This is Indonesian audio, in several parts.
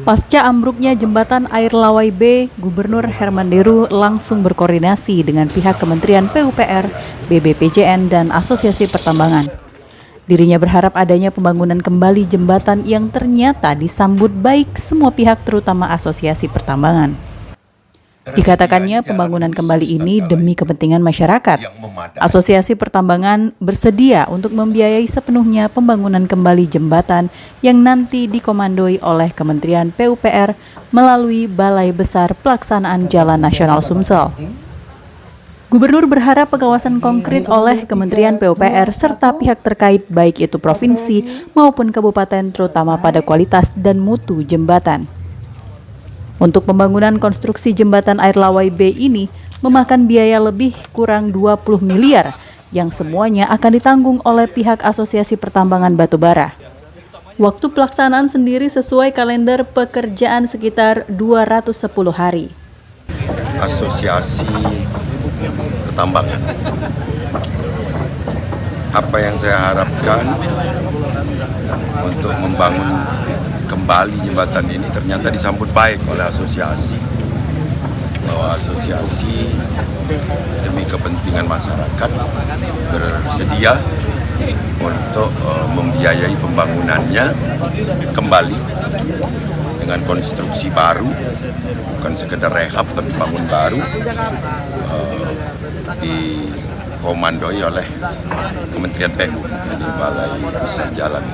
Pasca ambruknya jembatan Air Lawai B, Gubernur Herman Deru langsung berkoordinasi dengan pihak Kementerian PUPR, BBPJN, dan Asosiasi Pertambangan. Dirinya berharap adanya pembangunan kembali jembatan yang ternyata disambut baik semua pihak terutama Asosiasi Pertambangan. Dikatakannya pembangunan kembali ini demi kepentingan masyarakat. Asosiasi Pertambangan bersedia untuk membiayai sepenuhnya pembangunan kembali jembatan yang nanti dikomandoi oleh Kementerian PUPR melalui Balai Besar Pelaksanaan Jalan Nasional Sumsel. Gubernur berharap pengawasan konkret oleh Kementerian PUPR serta pihak terkait baik itu provinsi maupun kabupaten terutama pada kualitas dan mutu jembatan. Untuk pembangunan konstruksi jembatan Air Lawai B ini memakan biaya lebih kurang 20 miliar yang semuanya akan ditanggung oleh pihak Asosiasi Pertambangan Batubara. Waktu pelaksanaan sendiri sesuai kalender pekerjaan sekitar 210 hari. Asosiasi Pertambangan. Apa yang saya harapkan untuk membangun kembali jembatan ini ternyata disambut baik oleh asosiasi, bahwa asosiasi demi kepentingan masyarakat bersedia untuk membiayai pembangunannya kembali dengan konstruksi baru, bukan sekedar rehab tapi bangun baru, dikomandoi oleh Kementerian PU, jadi Balai Besar Jalan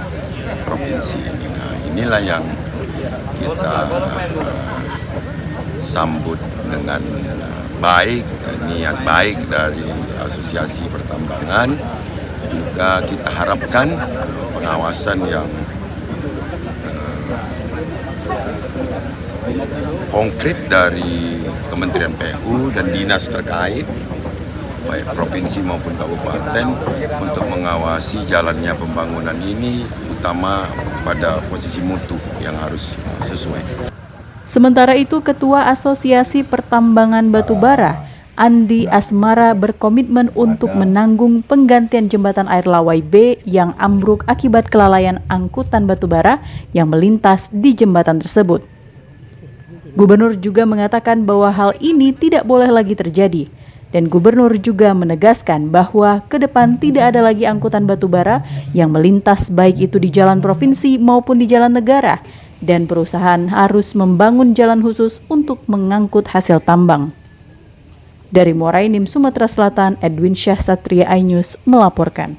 Provinsi ini. Nah, inilah yang kita sambut dengan baik, niat baik dari Asosiasi Pertambangan. Juga kita harapkan pengawasan yang konkret dari Kementerian PU dan dinas terkait, baik provinsi maupun kabupaten, untuk mengawasi jalannya pembangunan ini, utama pada posisi mutu yang harus sesuai. Sementara itu, Ketua Asosiasi Pertambangan Batubara, Andi Asmara, berkomitmen untuk menanggung penggantian jembatan Air Lawai B yang ambruk akibat kelalaian angkutan batubara yang melintas di jembatan tersebut. Gubernur juga mengatakan bahwa hal ini tidak boleh lagi terjadi. Dan Gubernur juga menegaskan bahwa ke depan tidak ada lagi angkutan batubara yang melintas baik itu di jalan provinsi maupun di jalan negara, dan perusahaan harus membangun jalan khusus untuk mengangkut hasil tambang. Dari Muara Enim, Sumatera Selatan, Edwin Syah Satria, iNews melaporkan.